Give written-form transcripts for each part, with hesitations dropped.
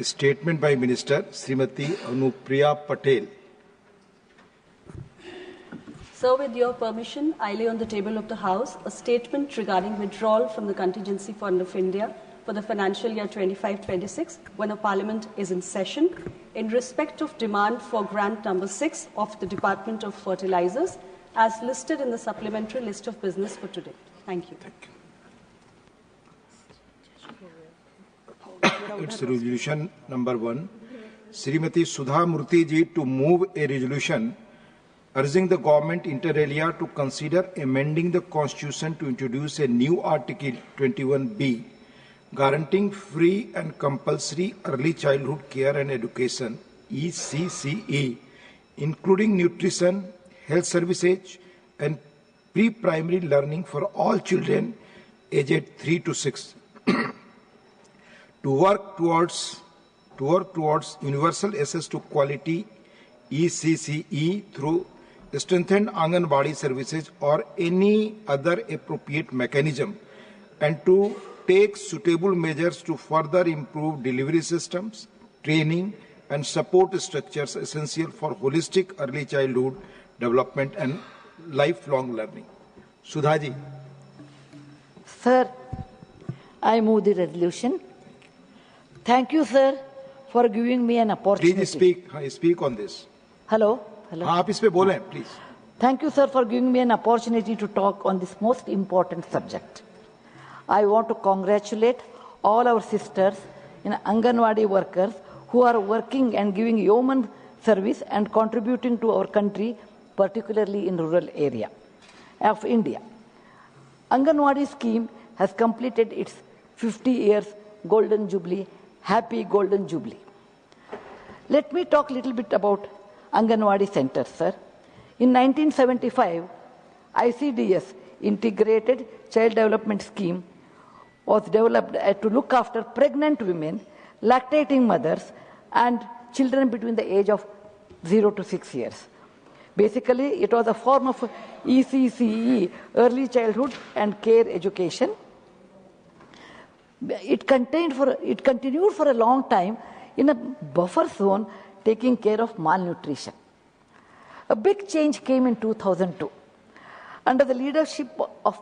Statement by Minister Srimati Anupriya Patel. Sir, with your permission, I lay on the table of the House a statement regarding withdrawal from the Contingency Fund of India for the financial year 25-26 when a Parliament is in session in respect of demand for grant number 6 of the Department of Fertilizers as listed in the supplementary list of business for today. Thank you. It's resolution number 1. Srimati Sudha Murthy ji to move a resolution urging the government inter alia to consider amending the constitution to introduce a new article 21B guaranteeing free and compulsory early childhood care and education ECCE including nutrition, health services and pre-primary learning for all children aged 3 to 6 to work towards universal access to quality ECCE through strengthened Anganwadi services or any other appropriate mechanism and to take suitable measures to further improve delivery systems, training and support structures essential for holistic early childhood development and lifelong learning. Sudha ji. Sir, I move the resolution. Thank you, sir, for giving me an opportunity. Please speak on this. Hello. Hello. आप इस पे बोलें, please. Thank you, sir, for giving me an opportunity to talk on this most important subject. I want to congratulate all our sisters in Anganwadi workers who are working and giving yeoman service and contributing to our country, particularly in rural area of India. Anganwadi scheme has completed its 50 years golden jubilee. Happy golden jubilee. Let me talk a little bit about Anganwadi Center, sir. In 1975, ICDS, Integrated Child Development Scheme, was developed to look after pregnant women, lactating mothers, and children between the age of 0 to 6 years. Basically, it was a form of ECCE, Early Childhood and Care Education. It continued for a long time in a buffer zone taking care of malnutrition. A big change came in 2002. Under the leadership of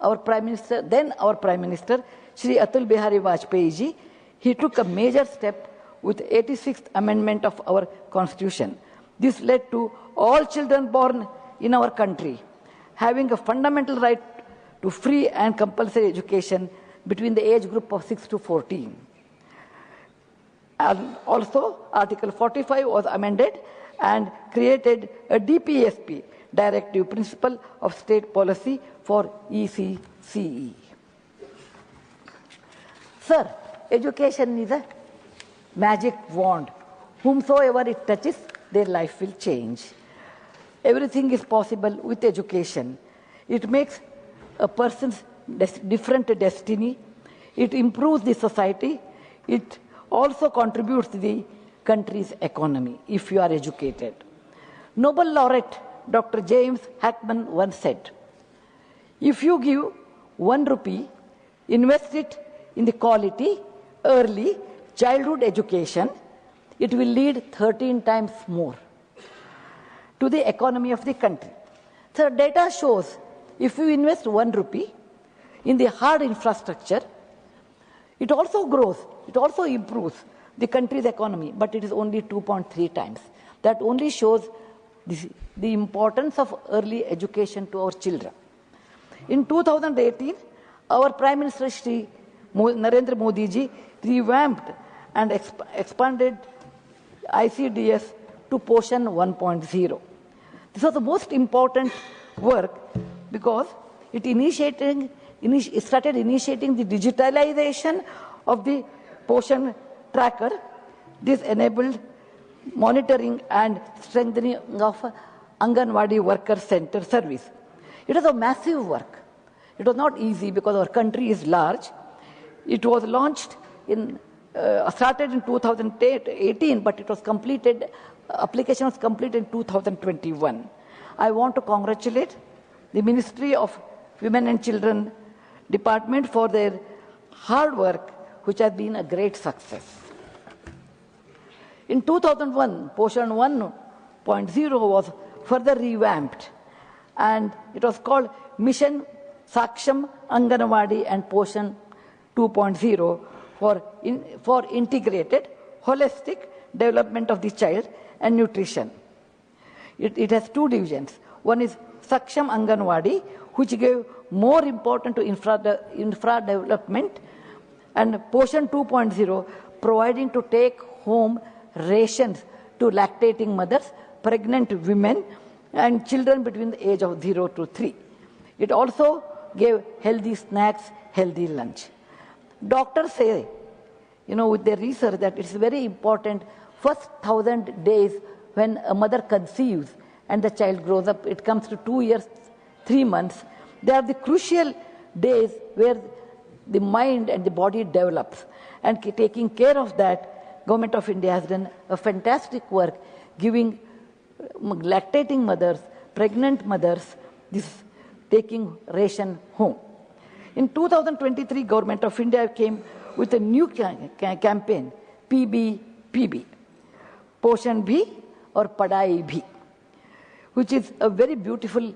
our Prime Minister, then our Prime Minister, Shri Atal Bihari Vajpayee ji, he took a major step with the 86th Amendment of our Constitution. This led to all children born in our country having a fundamental right to free and compulsory education between the age group of 6 to 14. And also, Article 45 was amended and created a DPSP, Directive Principle of State Policy for ECCE. Sir, education is a magic wand. Whomsoever it touches, their life will change. Everything is possible with education. It makes a person's different destiny. It improves the society. It also contributes to the country's economy if you are educated. Nobel laureate Dr. James Hackman once said, if you give 1 rupee, invest it in the quality, early childhood education, it will lead 13 times more to the economy of the country. So data shows if you invest 1 rupee in the hard infrastructure, it also grows, it also improves the country's economy, but it is only 2.3 times. That only shows the importance of early education to our children. In 2018, our Prime Minister Shri Narendra Modi ji revamped and expanded ICDS to Poshan 1.0. This was the most important work because it started initiating the digitalization of the Poshan tracker. This enabled monitoring and strengthening of Anganwadi worker center service. It was a massive work. It was not easy because our country is large. It was launched started in 2018, but it was completed, application was completed in 2021. I want to congratulate the Ministry of Women and Children Department for their hard work which has been a great success. In 2001, Poshan 1.0 was further revamped, and it was called Mission Saksham Anganwadi and Poshan 2.0 for integrated, holistic development of the child and nutrition. It has two divisions. One is Saksham Anganwadi, which gave more importance to infra development, and Poshan 2.0 providing to take home rations to lactating mothers, pregnant women, and children between the age of 0 to 3. It also gave healthy snacks, healthy lunch. Doctors say, with their research, that it's very important first 1,000 days when a mother conceives and the child grows up, it comes to 2 years, 3 months. They are the crucial days where the mind and the body develops. And taking care of that, Government of India has done a fantastic work giving lactating mothers, pregnant mothers, this taking ration home. In 2023, Government of India came with a new campaign, PB, Poshan Bhi or Padai Bhi, which is a very beautiful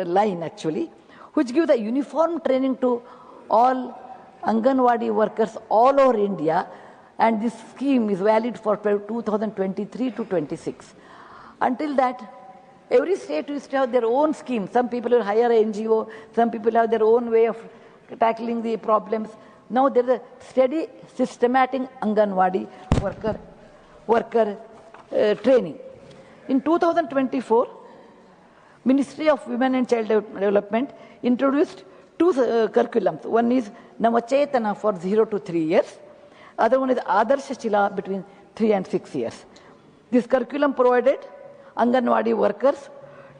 line actually, which gives a uniform training to all Anganwadi workers all over India, and this scheme is valid for 2023 to 26. Until that, every state used to have their own scheme. Some people will hire an NGO, some people have their own way of tackling the problems. Now there is a steady, systematic Anganwadi worker training. In 2024, Ministry of Women and Child Development introduced two curriculums. One is Navachetana for 0 to 3 years. Other one is Adarsh Shila between 3 and 6 years. This curriculum provided Anganwadi workers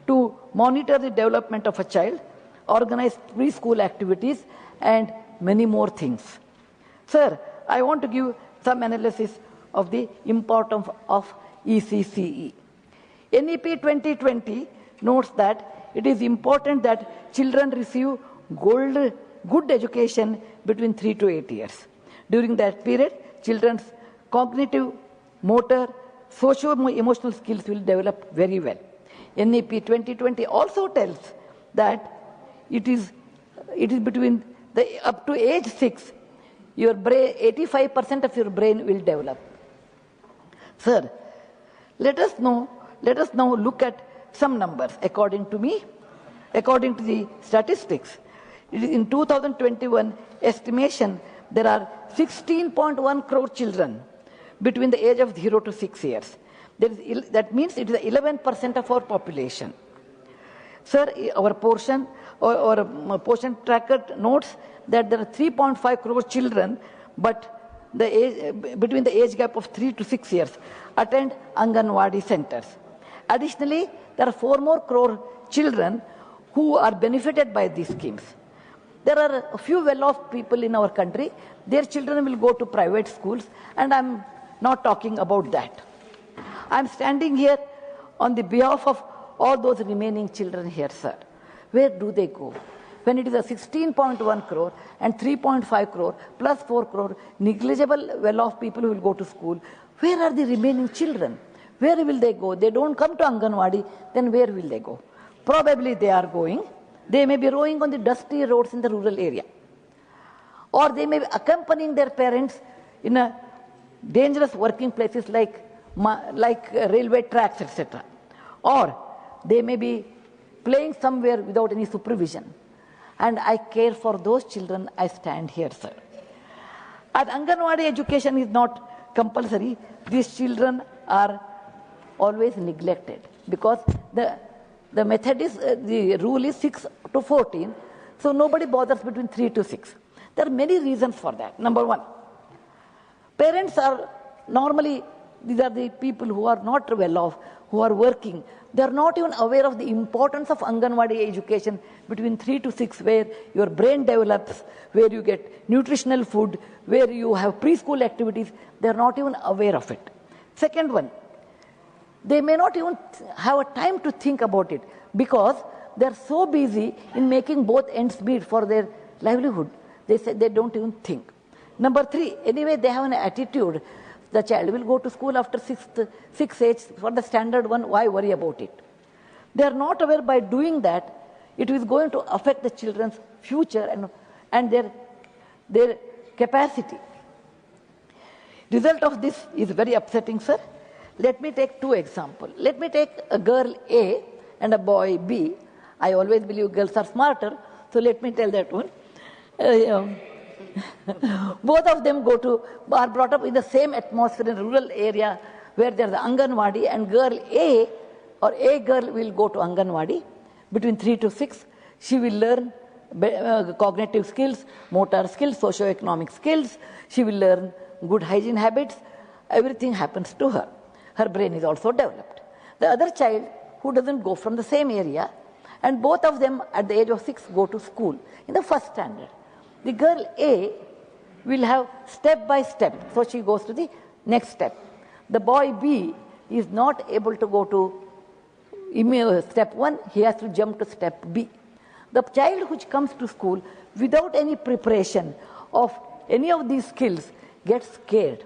to monitor the development of a child, organize preschool activities, and many more things. Sir, I want to give some analysis of the importance of ECCE. NEP 2020 notes that it is important that children receive good education between 3 to 8 years. During that period, children's cognitive, motor, socio-emotional skills will develop very well. NEP 2020 also tells that it is between up to age 6, your brain, 85% of your brain will develop. Sir, let us now look at some numbers. According to me, according to the statistics, in 2021 estimation, there are 16.1 crore children between the age of 0 to 6 years. That means it is 11% of our population. Sir, our portion portion tracker notes that there are 3.5 crore children, but between the age gap of 3 to 6 years attend Anganwadi centers. Additionally, there are 4 more crore children who are benefited by these schemes. There are a few well-off people in our country. Their children will go to private schools, and I'm not talking about that. I'm standing here on the behalf of all those remaining children here, sir. Where do they go? When it is a 16.1 crore and 3.5 crore plus 4 crore negligible well-off people who will go to school, where are the remaining children? Where will they go? They don't come to Anganwadi, then where will they go? Probably they are going. They may be rowing on the dusty roads in the rural area. Or they may be accompanying their parents in a dangerous working places like railway tracks, etc. Or they may be playing somewhere without any supervision. And I care for those children. I stand here, sir. As Anganwadi education is not compulsory, these children are always neglected because the method is, the rule is 6 to 14, so nobody bothers between 3 to 6. There are many reasons for that. Number one, parents are normally, these are the people who are not well off, who are working. They are not even aware of the importance of Anganwadi education between 3 to 6, where your brain develops, where you get nutritional food, where you have preschool activities. They are not even aware of it. Second one, they may not even have a time to think about it, because they are so busy in making both ends meet for their livelihood. They say they don't even think. Number 3, anyway, they have an attitude. The child will go to school after 6 age for the standard one. Why worry about it? They are not aware by doing that, it is going to affect the children's future and their capacity. Result of this is very upsetting, sir. Let me take 2 examples. Let me take a girl A and a boy B. I always believe girls are smarter, so let me tell that one. Both of them are brought up in the same atmosphere in a rural area where there's an Anganwadi, and girl A or a girl will go to Anganwadi between 3 to 6. She will learn cognitive skills, motor skills, socio-economic skills. She will learn good hygiene habits. Everything happens to her. Her brain is also developed. The other child who doesn't go from the same area, and both of them at the age of 6 go to school in the first standard. The girl A will have step by step, so she goes to the next step. The boy B is not able to go to step 1, he has to jump to step B. The child which comes to school without any preparation of any of these skills gets scared.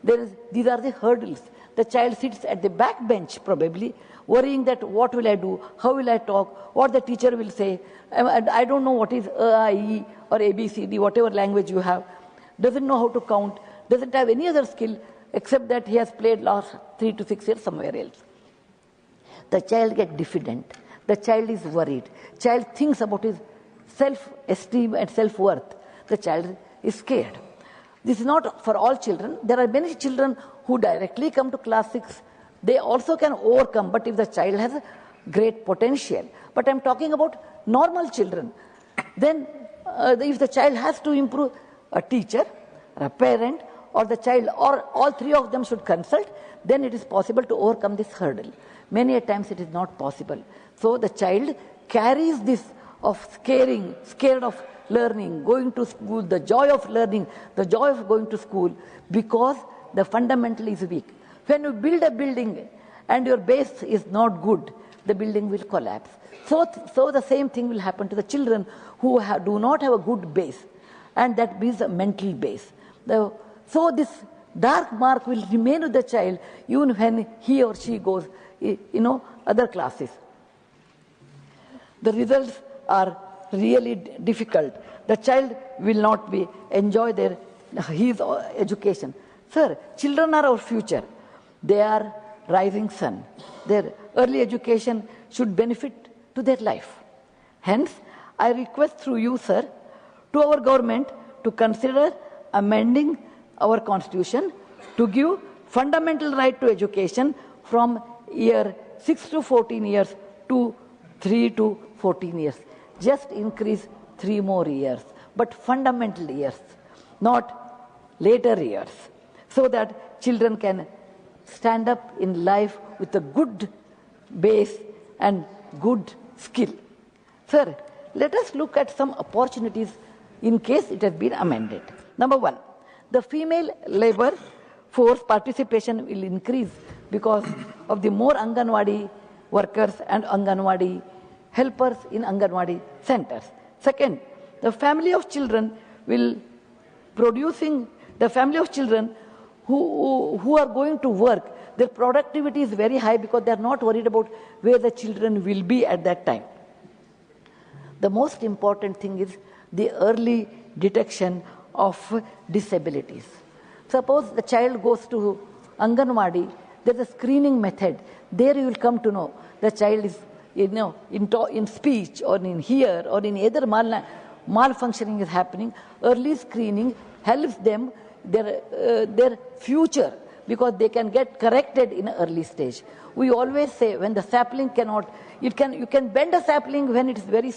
These are the hurdles. The child sits at the back bench probably, worrying that what will I do, how will I talk, what the teacher will say. I don't know what is A-I-E or A-B-C-D, whatever language you have. Doesn't know how to count, doesn't have any other skill except that he has played last 3 to 6 years somewhere else. The child gets diffident. The child is worried. Child thinks about his self-esteem and self-worth. The child is scared. This is not for all children. There are many children who directly come to class 6. They also can overcome, but if the child has a great potential. But I'm talking about normal children. Then if the child has to improve, a teacher, a parent, or the child, or all 3 of them should consult, then it is possible to overcome this hurdle. Many a times it is not possible. So the child carries this of scared of learning, going to school, the joy of learning, the joy of going to school, because the fundamental is weak. When you build a building and your base is not good, the building will collapse. So the same thing will happen to the children who do not have a good base, and that means a mental base. So this dark mark will remain with the child even when he or she goes, other classes. The results are really difficult. The child will not enjoy his education. Sir, children are our future. They are rising sun. Their early education should benefit to their life. Hence, I request through you, sir, to our government to consider amending our constitution to give fundamental right to education from year 6 to 14 years to 3 to 14 years. Just increase 3 more years, but fundamental years, not later years, so that children can stand up in life with a good base and good skill. Sir, let us look at some opportunities in case it has been amended. Number 1, the female labor force participation will increase because of the more Anganwadi workers and Anganwadi helpers in Anganwadi centers. Second, the family of children who are going to work, their productivity is very high because they are not worried about where the children will be at that time. The most important thing is the early detection of disabilities. Suppose the child goes to Anganwadi, there's a screening method. There you will come to know the child is in speech or in hear or in either malfunctioning is happening. Early screening helps them their future, because they can get corrected in an early stage. We always say when the sapling you can bend a sapling when it is very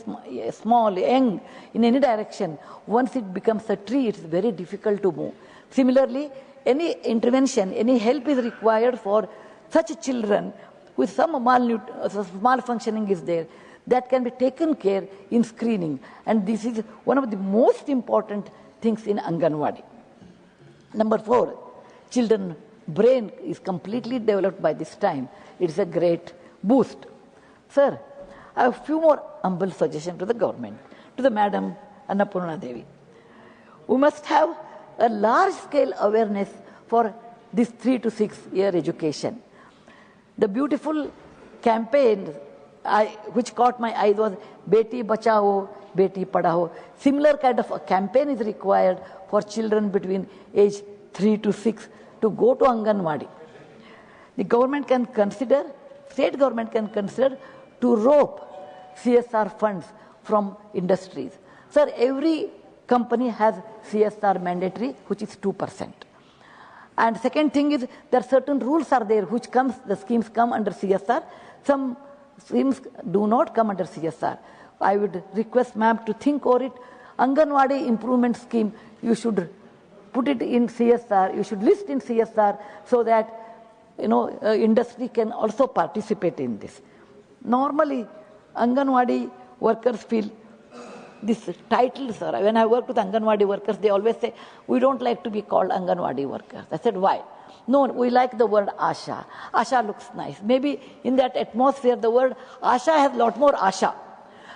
small, young, in any direction. Once it becomes a tree, it is very difficult to move. Similarly, any intervention, any help is required for such children with some malfunctioning is there, that can be taken care in screening. And this is one of the most important things in Anganwadi. Number 4, children's brain is completely developed by this time. It is a great boost. Sir, I have a few more humble suggestions to the government, to the Madam Annapurna Devi. We must have a large-scale awareness for this 3 to 6 year education. The beautiful campaign which caught my eye was Beti Bachao, Beti Padhao. Similar kind of a campaign is required for children between age 3 to 6 to go to Anganwadi. The government can consider, state government can consider to rope CSR funds from industries. Sir, every company has CSR mandatory, which is 2%. And second thing is, there are certain rules are there which the schemes come under CSR. Some schemes do not come under CSR. I would request ma'am to think over it. Anganwadi improvement scheme, you should put it in CSR, you should list in CSR so that industry can also participate in this. Normally, Anganwadi workers feel this title, sir. When I work with Anganwadi workers, they always say, we don't like to be called Anganwadi workers. I said, why? No, we like the word Asha. Asha looks nice. Maybe in that atmosphere, the word Asha has a lot more Asha.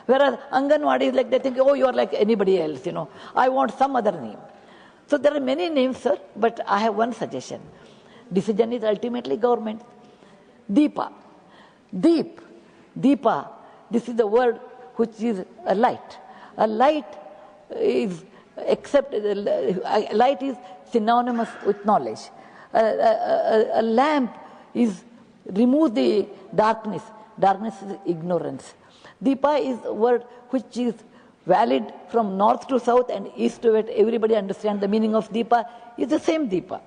Whereas Anganwadi is like, they think, oh, you are like anybody else, I want some other name. So there are many names, sir, but I have one suggestion. Decision is ultimately government. Deepa. Deepa. This is the word which is a light. A light is light is synonymous with knowledge. A lamp removes the darkness. Darkness is ignorance. Deepa is a word which is valid from north to south and east to west. Everybody understands the meaning of Deepa is the same Deepa.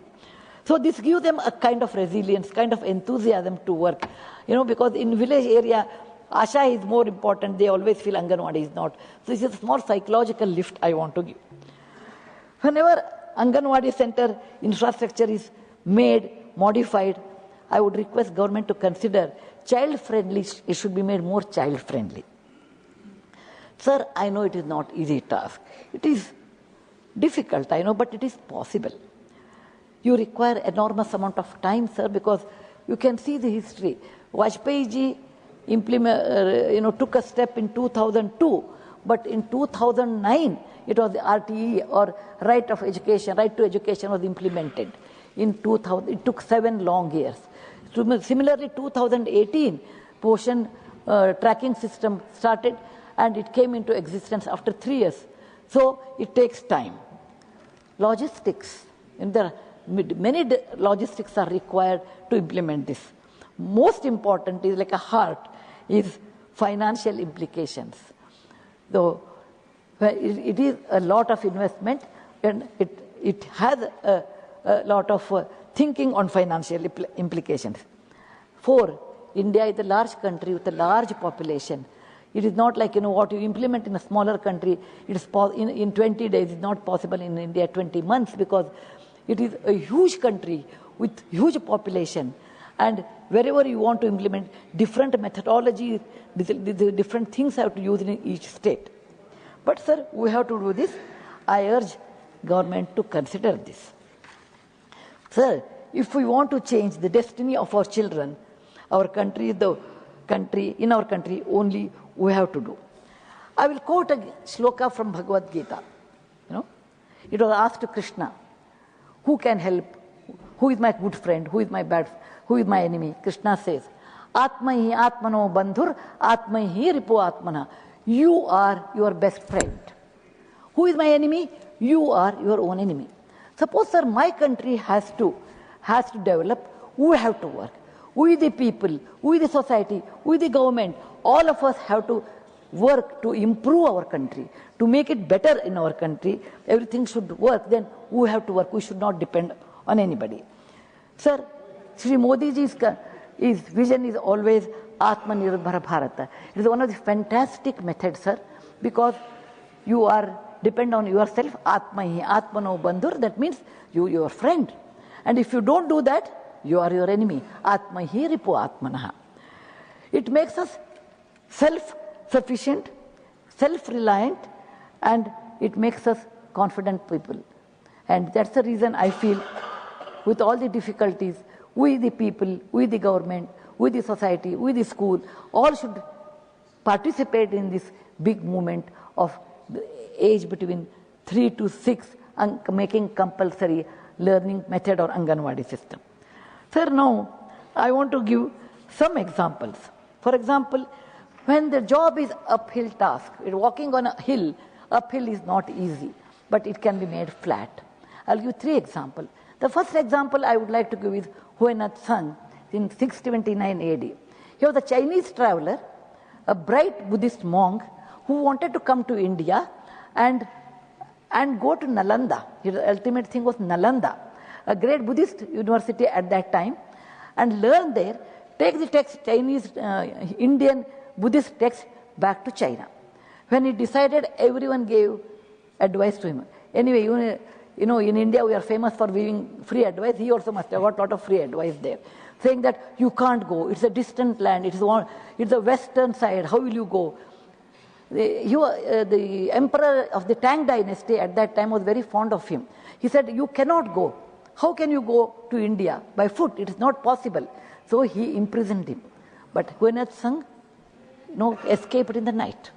So this gives them a kind of resilience, kind of enthusiasm to work. Because in village area, Asha is more important. They always feel Anganwadi is not. So this is a small psychological lift I want to give. Whenever Anganwadi center infrastructure is made, modified, I would request government to consider child-friendly. It should be made more child-friendly. Sir, I know it is not easy task. It is difficult, I know, but it is possible. You require enormous amount of time, sir, because you can see the history. Vajpayee ji took a step in 2002, but in 2009, it was the RTE, or right to education was implemented. In 2000, it took 7 long years. Similarly, 2018, portion tracking system started, and it came into existence after 3 years. So it takes time. Logistics, many logistics are required to implement this. Most important is like a heart is financial implications. Though it is a lot of investment and it has a lot of thinking on financial implications. 4, India is a large country with a large population. It is not like, what you implement in a smaller country, it is in 20 days, it's not possible in India 20 months because it is a huge country with huge population. And wherever you want to implement different methodologies, different things have to use in each state. But sir, we have to do this. I urge government to consider this. Sir, if we want to change the destiny of our children, our country, in our country only we have to do. I will quote a shloka from Bhagavad Gita. It was asked to Krishna, who can help? Who is my good friend? Who is my bad friend? Who is my enemy? Krishna says, Atmahi Atmano Bandhur, Atmahi Ripo Atmana. You are your best friend. Who is my enemy? You are your own enemy. Suppose, sir, my country has to develop, we have to work. We the people, we the society, we the government, all of us have to work to improve our country, to make it better in our country. Everything should work, then we have to work. We should not depend on anybody. Sir, Shri Modi ji's vision is always Atmanirbhar Bharata. It is one of the fantastic methods, sir, because you are depend on yourself. Atmahi, Atmano Bandhur, that means your friend. And if you don't do that, you are your enemy. Atmahi Ripo Atmanaha. It makes us self-sufficient, self-reliant, and it makes us confident people. And that's the reason I feel, with all the difficulties, we the people, we the government, we the society, we the school, all should participate in this big movement of the age between 3 to 6 making compulsory learning method or Anganwadi system. Sir, now I want to give some examples. For example, when the job is uphill task, walking on a hill, uphill is not easy, but it can be made flat. I'll give 3 examples. The first example I would like to give is Huayna Tsang in 629 AD. He was a Chinese traveler, a bright Buddhist monk who wanted to come to India and go to Nalanda. His ultimate thing was Nalanda, a great Buddhist university at that time, and learn there, take the text, Chinese, Indian Buddhist text back to China. When he decided, everyone gave advice to him. Anyway, you know, in India we are famous for giving free advice. He also must have got a lot of free advice there, saying that you can't go. It's a distant land. It's the western side. How will you go? The emperor of the Tang dynasty at that time was very fond of him. He said, you cannot go. How can you go to India? By foot, it is not possible. So he imprisoned him. But Huayna Tsang escaped in the night.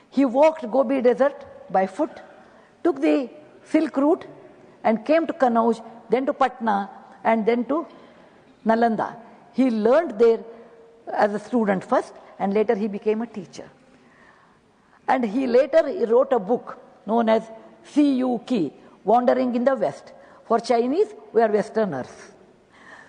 He walked Gobi Desert by foot, took the Silk route and came to Kanauj, then to Patna, and then to Nalanda. He learned there as a student first, and later he became a teacher. And he wrote a book known as CUK, Wandering in the West. For Chinese, we are Westerners.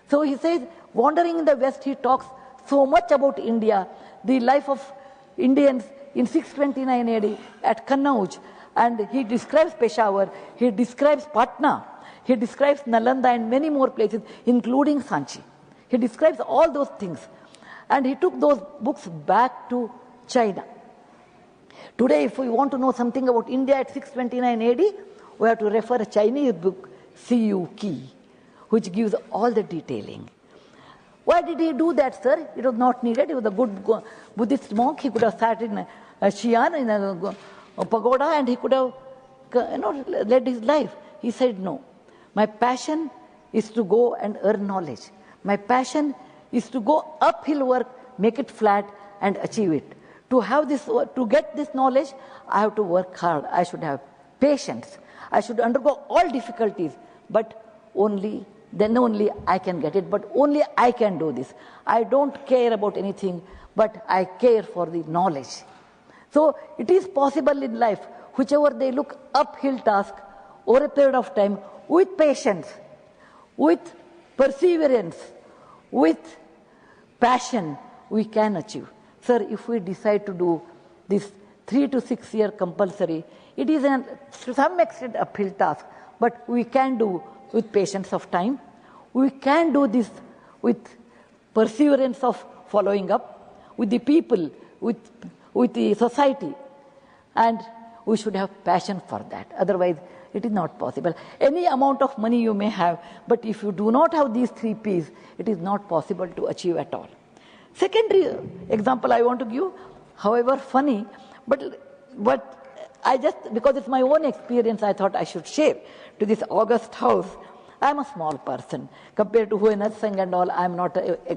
So he says, wandering in the West, he talks so much about India, the life of Indians in 629 AD at Kanauj. And he describes Peshawar, he describes Patna, he describes Nalanda and many more places, including Sanchi. He describes all those things. And he took those books back to China. Today, if we want to know something about India at 629 AD, we have to refer a Chinese book, CUK, which gives all the detailing. Why did he do that, sir? It was not needed. He was a good Buddhist monk. He could have sat in a Xi'an, in a pagoda, and he could have led his life. He said, no, my passion is to go and earn knowledge. My passion is to go uphill work, make it flat, and achieve it. To get this knowledge, I have to work hard. I should have patience. I should undergo all difficulties, but then only I can get it, but only I can do this. I don't care about anything, but I care for the knowledge. So it is possible in life, whichever they look uphill task over a period of time, with patience, with perseverance, with passion, we can achieve. Sir, if we decide to do this 3 to 6 year compulsory, it is to some extent a uphill task, but we can do with patience of time. We can do this with perseverance of following up with the people, with the society, and we should have passion for that. Otherwise, it is not possible. Any amount of money you may have, but if you do not have these 3 P's, it is not possible to achieve at all. Secondary example I want to give, however funny, but I just, because it's my own experience, I thought I should share to this august house. I'm a small person. Compared to Huayna Tsang and all, I'm not a